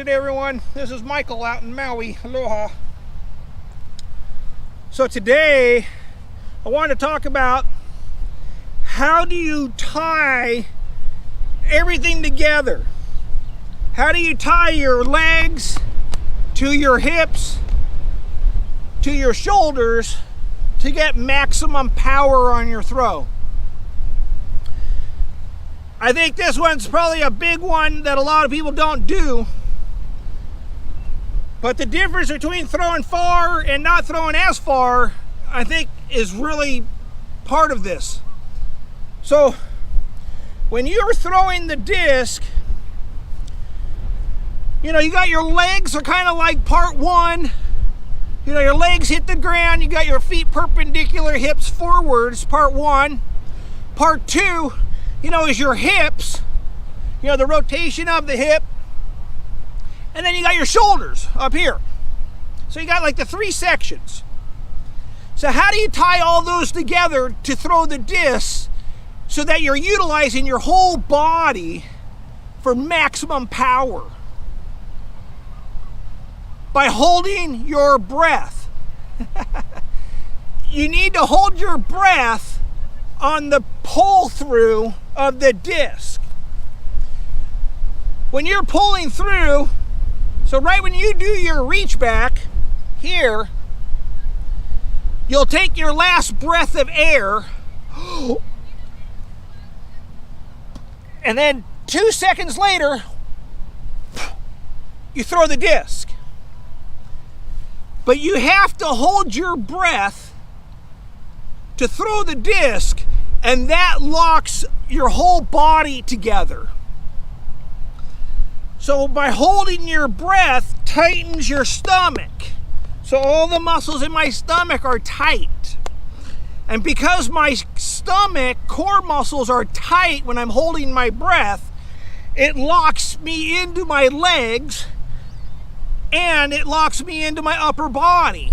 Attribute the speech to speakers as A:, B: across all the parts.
A: today, everyone. This is Michael out in Maui. Aloha. So today, I want to talk about how do you tie everything together? How do you tie your legs to your hips, to your shoulders, to get maximum power on your throw? I think this one's probably a big one that a lot of people don't do. But the difference between throwing far and not throwing as far, I think, is really part of this. So, when you're throwing the disc, you got your legs are kind of like part one. Your legs hit the ground, you got your feet perpendicular, hips forwards, part one. Part two, is your hips, the rotation of the hip. And then you got your shoulders up here. So you got like the three sections. So how do you tie all those together to throw the disc so that you're utilizing your whole body for maximum power? By holding your breath. You need to hold your breath on the pull through of the disc. When you're pulling through, so right when you do your reach back here, you'll take your last breath of air, and then 2 seconds later, you throw the disc. But you have to hold your breath to throw the disc, and that locks your whole body together. So by holding your breath tightens your stomach. So all the muscles in my stomach are tight. And because my stomach core muscles are tight when I'm holding my breath, it locks me into my legs and it locks me into my upper body,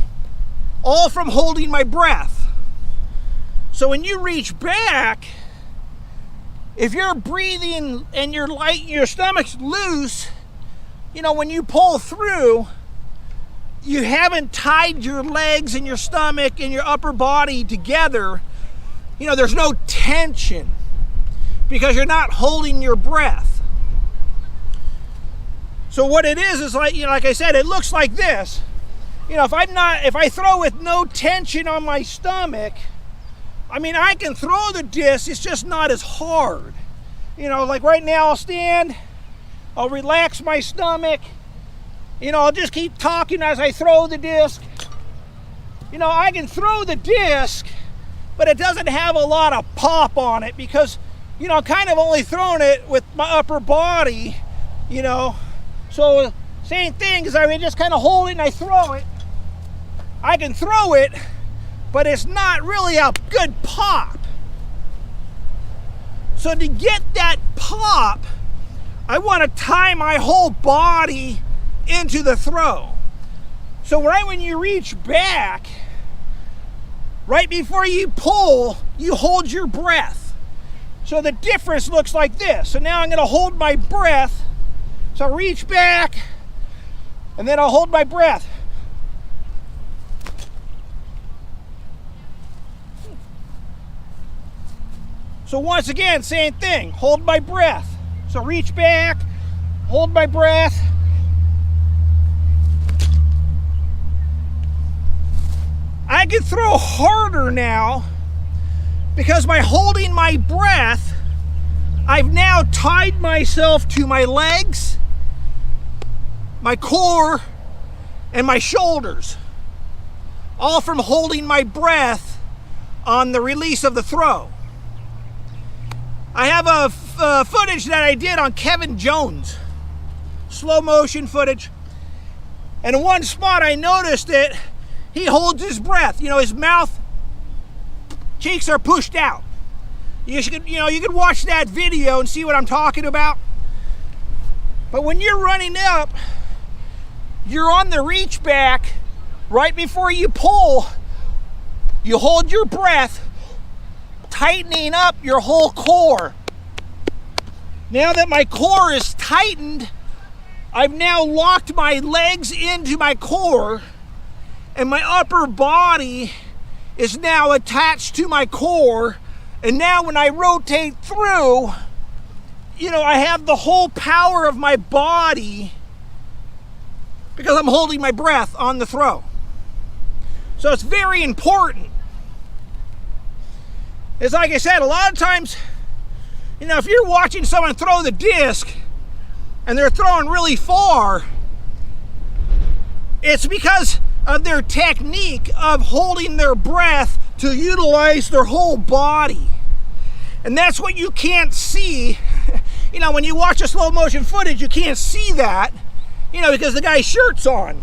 A: all from holding my breath. So when you reach back, if you're breathing and your stomach's loose, when you pull through, you haven't tied your legs and your stomach and your upper body together. There's no tension because you're not holding your breath. So what it is like I said, it looks like this. If I throw with no tension on my stomach, I can throw the disc, it's just not as hard. Like right now I'll stand, I'll relax my stomach, I'll just keep talking as I throw the disc. I can throw the disc, but it doesn't have a lot of pop on it because, I'm kind of only throwing it with my upper body, So same thing as I just kind of hold it and I throw it. I can throw it, but it's not really a good pop. So to get that pop, I want to tie my whole body into the throw. So right when you reach back, right before you pull, you hold your breath. So the difference looks like this. So now I'm going to hold my breath. So I'll reach back, and then I'll hold my breath. So once again, same thing, hold my breath. So reach back, hold my breath. I can throw harder now because by holding my breath, I've now tied myself to my legs, my core, and my shoulders, all from holding my breath on the release of the throw. I have a footage that I did on Kevin Jones, slow motion footage, and in one spot I noticed that he holds his breath. His mouth cheeks are pushed out. You could watch that video and see what I'm talking about. But when you're running up, you're on the reach back. Right before you pull, you hold your breath, tightening up your whole core. Now that my core is tightened, I've now locked my legs into my core, and my upper body is now attached to my core. And now when I rotate through, I have the whole power of my body because I'm holding my breath on the throw. So it's very important. It's like I said, a lot of times, if you're watching someone throw the disc and they're throwing really far, it's because of their technique of holding their breath to utilize their whole body. And that's what you can't see. When you watch a slow motion footage, you can't see that, because the guy's shirt's on.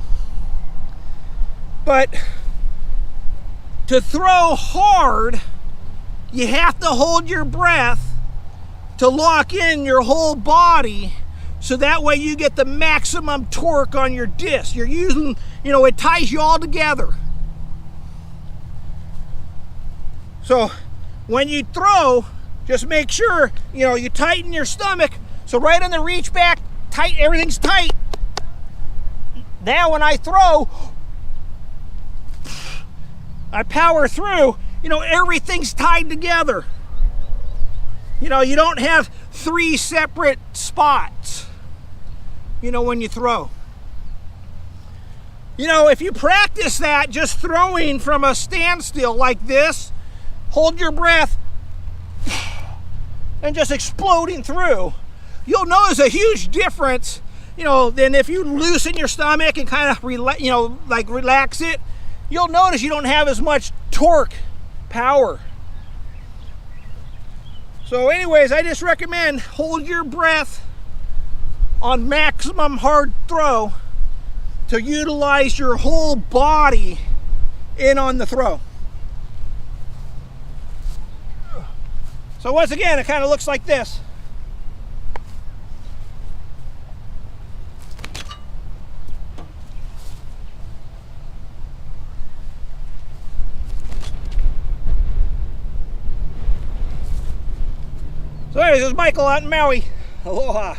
A: But to throw hard, you have to hold your breath to lock in your whole body, so that way you get the maximum torque on your disc. You're using, it ties you all together. So when you throw, just make sure, you tighten your stomach. So right on the reach back, tight, everything's tight. Now when I throw, I power through, everything's tied together. You don't have 3 separate spots, when you throw. If you practice that, just throwing from a standstill like this, hold your breath, and just exploding through, you'll notice a huge difference, than if you loosen your stomach and kind of, relax it. You'll notice you don't have as much torque power. So anyways, I just recommend hold your breath on maximum hard throw to utilize your whole body in on the throw. So once again, it kind of looks like this. So anyways, this is Michael out in Maui. Aloha.